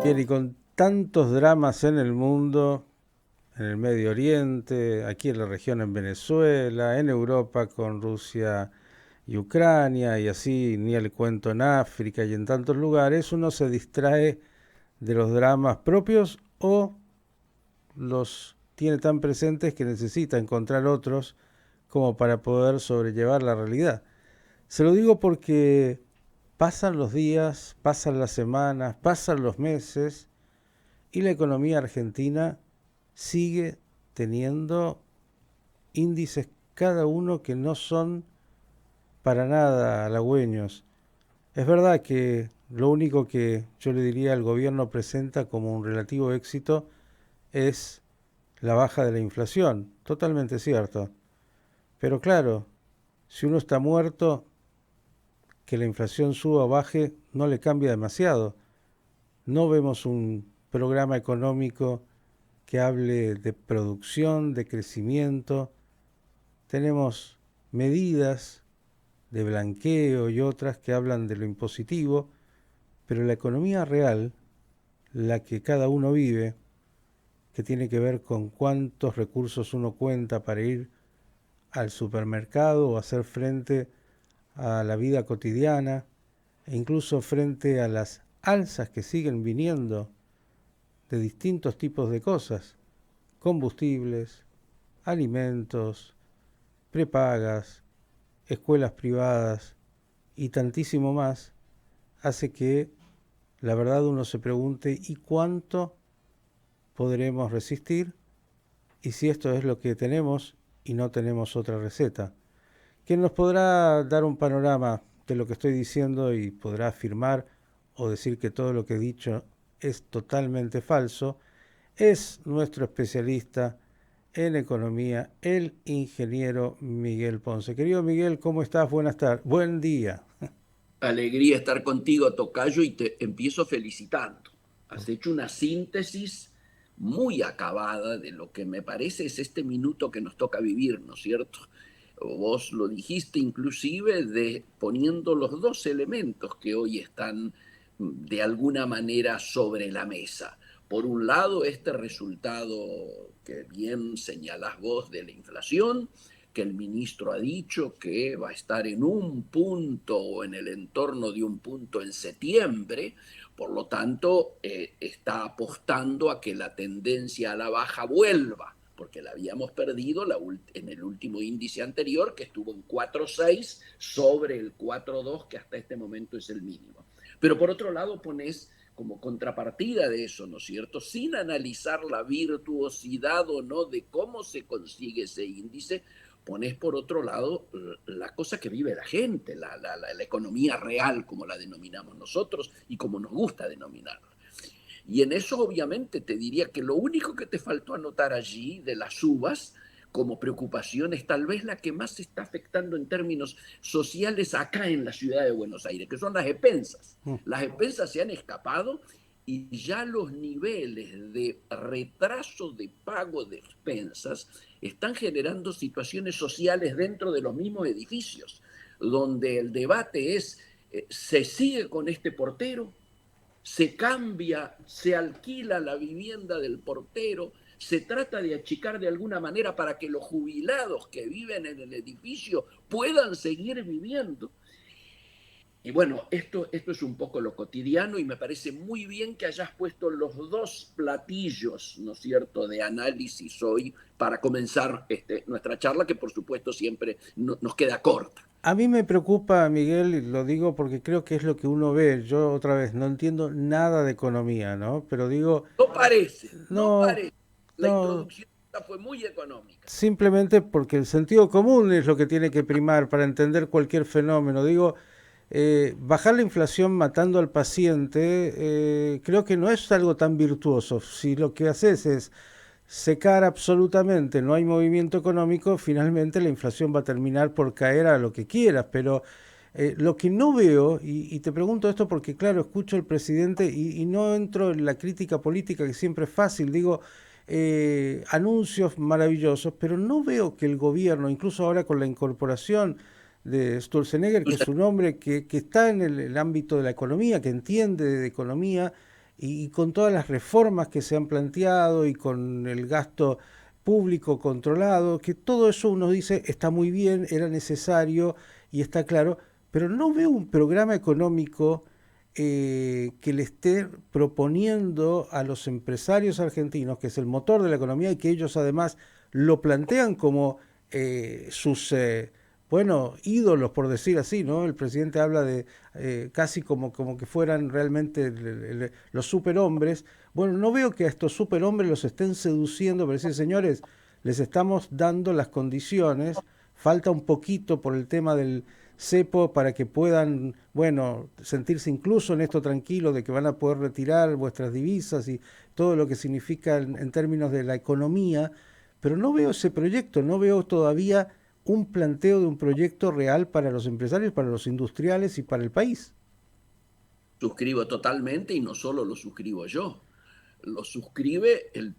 Bien, y con tantos dramas en el mundo, en el Medio Oriente, aquí en la región en Venezuela, en Europa con Rusia y Ucrania, y así ni el cuento en África y en tantos lugares, uno se distrae de los dramas propios o los tiene tan presentes que necesita encontrar otros como para poder sobrellevar la realidad. Se lo digo porque pasan los días, pasan las semanas, pasan los meses y la economía argentina sigue teniendo índices cada uno que no son para nada halagüeños. Es verdad que lo único que yo le diría al gobierno presenta como un relativo éxito es la baja de la inflación, totalmente cierto. Pero claro, si uno está muerto, que la inflación suba o baje no le cambia demasiado. No vemos un programa económico que hable de producción, de crecimiento. Tenemos medidas de blanqueo y otras que hablan de lo impositivo, pero la economía real, la que cada uno vive, que tiene que ver con cuántos recursos uno cuenta para ir al supermercado o hacer frente a la vida cotidiana, e incluso frente a las alzas que siguen viniendo de distintos tipos de cosas, combustibles, alimentos, prepagas, escuelas privadas y tantísimo más, hace que la verdad uno se pregunte ¿y cuánto podremos resistir? Y si esto es lo que tenemos y no tenemos otra receta. ¿Quién nos podrá dar un panorama de lo que estoy diciendo y podrá afirmar o decir que todo lo que he dicho es totalmente falso? Es nuestro especialista en economía, el ingeniero Miguel Ponce. Querido Miguel, ¿cómo estás? Buenas tardes. Buen día. Alegría estar contigo, tocayo, y te empiezo felicitando. Has hecho una síntesis muy acabada de lo que me parece es este minuto que nos toca vivir, ¿no es cierto? Vos lo dijiste inclusive de poniendo los dos elementos que hoy están de alguna manera sobre la mesa. Por un lado, este resultado que bien señalás vos de la inflación, que el ministro ha dicho que va a estar en un punto o en el entorno de un punto en septiembre, por lo tanto está apostando a que la tendencia a la baja vuelva, porque la habíamos perdido en el último índice anterior, que estuvo en 4,6 sobre el 4,2, que hasta este momento es el mínimo. Pero por otro lado pones como contrapartida de eso, ¿no es cierto? Sin analizar la virtuosidad o no de cómo se consigue ese índice, pones por otro lado la cosa que vive la gente, la economía real, como la denominamos nosotros y como nos gusta denominarla. Y en eso obviamente te diría que lo único que te faltó anotar allí de las uvas como preocupación es tal vez la que más se está afectando en términos sociales acá en la ciudad de Buenos Aires, que son las expensas. Las expensas se han escapado y ya los niveles de retraso de pago de expensas están generando situaciones sociales dentro de los mismos edificios, donde el debate es, ¿se sigue con este portero? ¿Se cambia, se alquila la vivienda del portero? ¿Se trata de achicar de alguna manera para que los jubilados que viven en el edificio puedan seguir viviendo? Y bueno, esto es un poco lo cotidiano y me parece muy bien que hayas puesto los dos platillos, ¿no es cierto?, de análisis hoy para comenzar nuestra charla, que por supuesto siempre nos queda corta. A mí me preocupa, Miguel, y lo digo porque creo que es lo que uno ve. Yo otra vez no entiendo nada de economía, ¿no? Pero digo, No parece, no no, parece. La no, introducción fue muy económica. simplemente porque el sentido común es lo que tiene que primar para entender cualquier fenómeno. Digo, bajar la inflación matando al paciente, creo que no es algo tan virtuoso. Si lo que haces es secar absolutamente, no hay movimiento económico, finalmente la inflación va a terminar por caer a lo que quieras, pero lo que no veo, y te pregunto esto porque claro, escucho al presidente y no entro en la crítica política que siempre es fácil, digo, anuncios maravillosos, pero no veo que el gobierno, incluso ahora con la incorporación de Sturzenegger, que es un hombre que está en el ámbito de la economía, que entiende de economía, y con todas las reformas que se han planteado y con el gasto público controlado, que todo eso uno dice está muy bien, era necesario y está claro, pero no veo un programa económico que le esté proponiendo a los empresarios argentinos, que es el motor de la economía y que ellos además lo plantean como sus bueno, ídolos, por decir así, ¿no? El presidente habla de casi como que fueran realmente los superhombres. Bueno, no veo que a estos superhombres los estén seduciendo, pero decir, señores, les estamos dando las condiciones, falta un poquito por el tema del cepo para que puedan, bueno, sentirse incluso en esto tranquilo de que van a poder retirar vuestras divisas y todo lo que significa en términos de la economía, pero no veo ese proyecto, no veo todavía un planteo de un proyecto real para los empresarios, para los industriales y para el país. Suscribo totalmente y no solo lo suscribo yo, lo suscribe el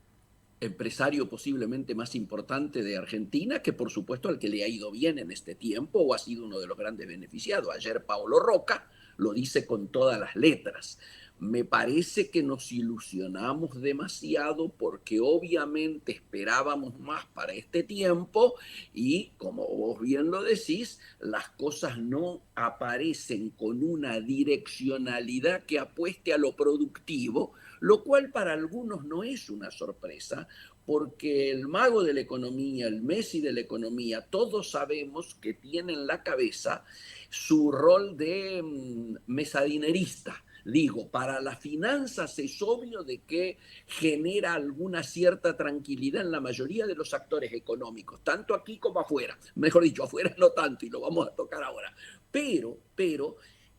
empresario posiblemente más importante de Argentina, que por supuesto al que le ha ido bien en este tiempo o ha sido uno de los grandes beneficiados. Ayer Paolo Roca lo dice con todas las letras. Me parece que nos ilusionamos demasiado porque obviamente esperábamos más para este tiempo y como vos bien lo decís, las cosas no aparecen con una direccionalidad que apueste a lo productivo, lo cual para algunos no es una sorpresa, porque el mago de la economía, el Messi de la economía, todos sabemos que tiene en la cabeza su rol de mesadinerista. Digo, para las finanzas es obvio de que genera alguna cierta tranquilidad en la mayoría de los actores económicos, tanto aquí como afuera. Mejor dicho, afuera no tanto, y lo vamos a tocar ahora. Pero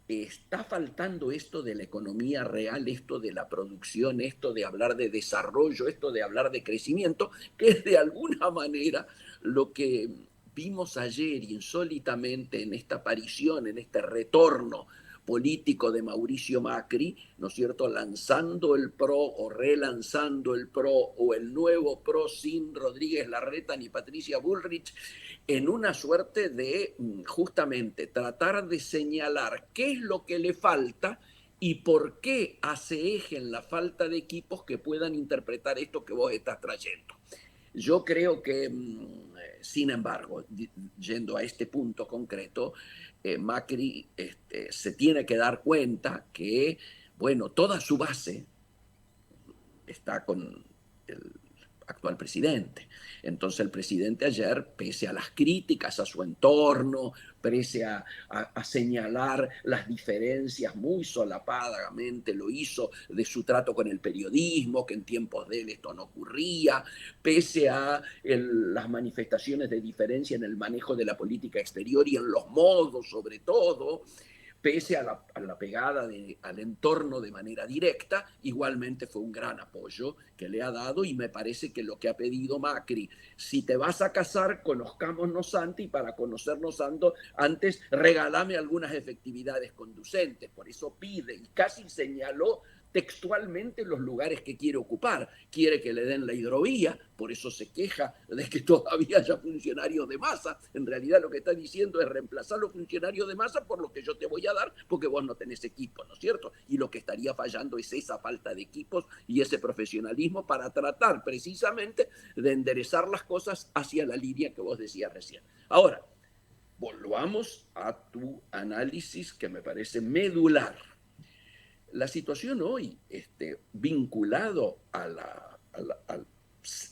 está faltando esto de la economía real, esto de la producción, esto de hablar de desarrollo, esto de hablar de crecimiento, que es de alguna manera lo que vimos ayer insólitamente en esta aparición, en este retorno político de Mauricio Macri, ¿no es cierto?, lanzando el PRO o relanzando el PRO o el nuevo PRO sin Rodríguez Larreta ni Patricia Bullrich, en una suerte de justamente tratar de señalar qué es lo que le falta y por qué hace eje en la falta de equipos que puedan interpretar esto que vos estás trayendo. Yo creo que, sin embargo, yendo a este punto concreto, Macri se tiene que dar cuenta que, bueno, toda su base está con el actual presidente. Entonces el presidente ayer, pese a las críticas a su entorno, pese a señalar las diferencias muy solapadamente, lo hizo de su trato con el periodismo, que en tiempos de él esto no ocurría, pese a las manifestaciones de diferencia en el manejo de la política exterior y en los modos sobre todo, pese a la pegada al entorno de manera directa, igualmente fue un gran apoyo que le ha dado y me parece que lo que ha pedido Macri, si te vas a casar, conozcámonos antes y para conocernos antes, regálame algunas efectividades conducentes. Por eso pide y casi señaló textualmente los lugares que quiere ocupar. Quiere que le den la hidrovía, por eso se queja de que todavía haya funcionarios de masa. En realidad lo que está diciendo es reemplazar los funcionarios de masa por lo que yo te voy a dar porque vos no tenés equipo, ¿no es cierto? Y lo que estaría fallando es esa falta de equipos y ese profesionalismo para tratar precisamente de enderezar las cosas hacia la línea que vos decías recién. Ahora, volvamos a tu análisis que me parece medular. La situación hoy, vinculado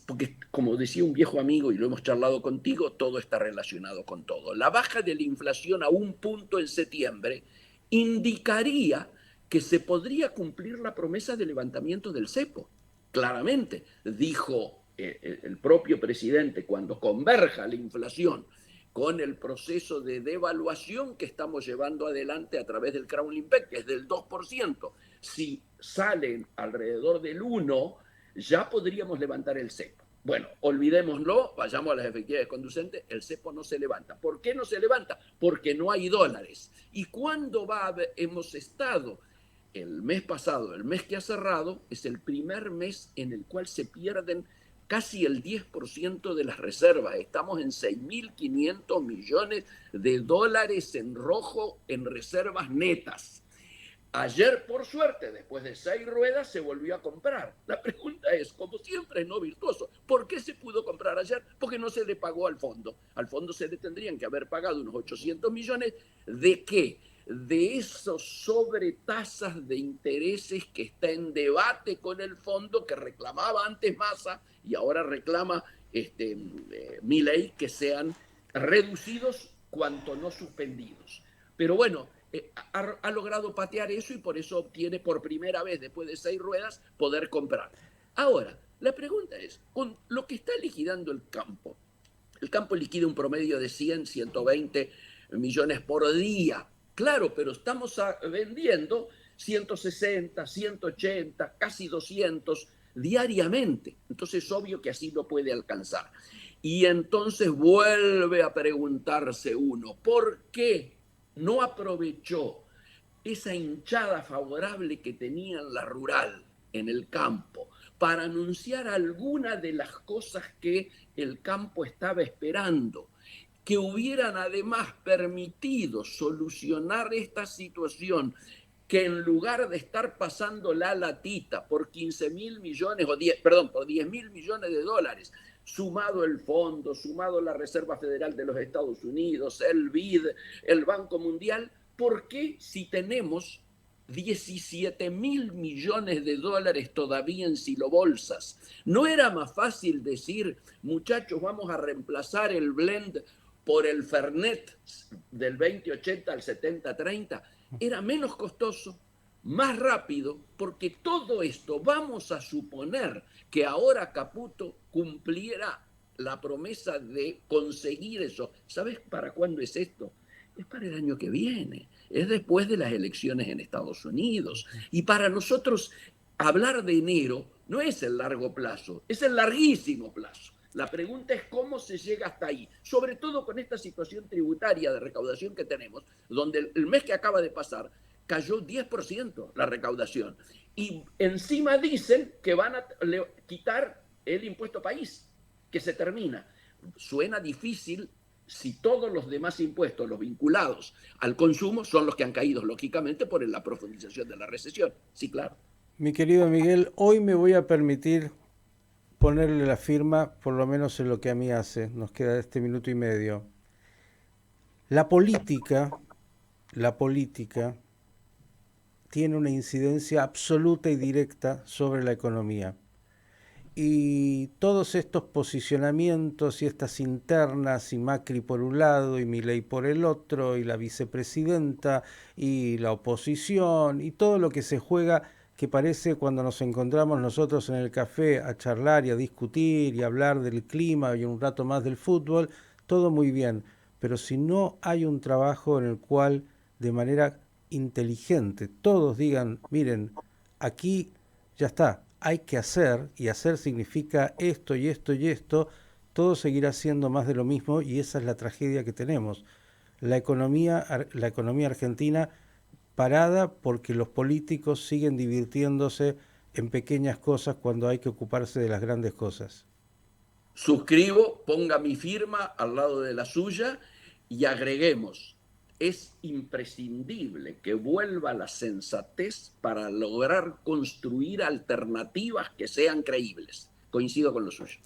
porque como decía un viejo amigo y lo hemos charlado contigo, todo está relacionado con todo. La baja de la inflación a un punto en septiembre indicaría que se podría cumplir la promesa de levantamiento del cepo. Claramente, dijo el propio presidente, cuando converja la inflación con el proceso de devaluación que estamos llevando adelante a través del Crown Limpec, que es del 2%. Si salen alrededor del 1%, ya podríamos levantar el cepo. Bueno, olvidémoslo, vayamos a las efectividades conducentes, el cepo no se levanta. ¿Por qué no se levanta? Porque no hay dólares. ¿Y cuándo hemos estado? El mes pasado, el mes que ha cerrado, es el primer mes en el cual se pierden casi el 10% de las reservas. Estamos en 6.500 millones de dólares en rojo en reservas netas. Ayer, por suerte, después de 6 ruedas, se volvió a comprar. La pregunta es, como siempre, no virtuoso, ¿por qué se pudo comprar ayer? Porque no se le pagó al fondo. Al fondo se le tendrían que haber pagado unos 800 millones. ¿De qué? De esos sobretasas de intereses que está en debate con el fondo, que reclamaba antes Massa y ahora reclama Milei, que sean reducidos cuanto no suspendidos. Pero bueno, ha logrado patear eso y por eso obtiene por primera vez, después de 6 ruedas, poder comprar. Ahora, la pregunta es, con lo que está liquidando el campo liquida un promedio de 100, 120 millones por día. Claro, pero estamos vendiendo 160, 180, casi 200 diariamente. Entonces es obvio que así lo puede alcanzar. Y entonces vuelve a preguntarse uno, ¿por qué no aprovechó esa hinchada favorable que tenía en la rural, en el campo, para anunciar alguna de las cosas que el campo estaba esperando, que hubieran además permitido solucionar esta situación, que en lugar de estar pasando la latita por 15.000 millones, por 10.000 millones de dólares, sumado el fondo, sumado la Reserva Federal de los Estados Unidos, el BID, el Banco Mundial, ¿por qué si tenemos 17.000 millones de dólares todavía en silobolsas? ¿No era más fácil decir, muchachos, vamos a reemplazar el blend por el Fernet del 2080 al 7030? Era menos costoso, más rápido, porque todo esto, vamos a suponer que ahora Caputo cumpliera la promesa de conseguir eso. ¿Sabes para cuándo es esto? Es para el año que viene, es después de las elecciones en Estados Unidos. Y para nosotros hablar de enero no es el largo plazo, es el larguísimo plazo. La pregunta es cómo se llega hasta ahí, sobre todo con esta situación tributaria de recaudación que tenemos, donde el mes que acaba de pasar cayó 10% la recaudación. Y encima dicen que van a quitar el impuesto país, que se termina. Suena difícil si todos los demás impuestos, los vinculados al consumo, son los que han caído, lógicamente, por la profundización de la recesión. Sí, claro. Mi querido Miguel, hoy me voy a permitir ponerle la firma, por lo menos en lo que a mí hace. Nos queda este minuto y medio. La política tiene una incidencia absoluta y directa sobre la economía. Y todos estos posicionamientos y estas internas, y Macri por un lado y Milei por el otro, y la vicepresidenta y la oposición, y todo lo que se juega, que parece cuando nos encontramos nosotros en el café a charlar y a discutir y a hablar del clima y un rato más del fútbol, todo muy bien. Pero si no hay un trabajo en el cual de manera inteligente todos digan, miren, aquí ya está, hay que hacer, y hacer significa esto y esto y esto, todo seguirá siendo más de lo mismo, y esa es la tragedia que tenemos. La economía argentina parada porque los políticos siguen divirtiéndose en pequeñas cosas cuando hay que ocuparse de las grandes cosas. Suscribo, ponga mi firma al lado de la suya y agreguemos, es imprescindible que vuelva la sensatez para lograr construir alternativas que sean creíbles. Coincido con lo suyo.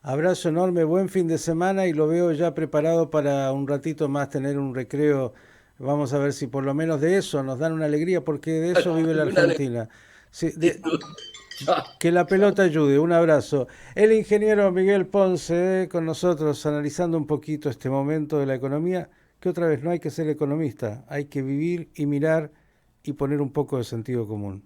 Abrazo enorme, buen fin de semana, y lo veo ya preparado para un ratito más tener un recreo. Vamos a ver si por lo menos de eso nos dan una alegría, porque de eso vive la Argentina. Sí, que la pelota ayude. Un abrazo. El ingeniero Miguel Ponce con nosotros analizando un poquito este momento de la economía, que otra vez no hay que ser economista, hay que vivir y mirar y poner un poco de sentido común.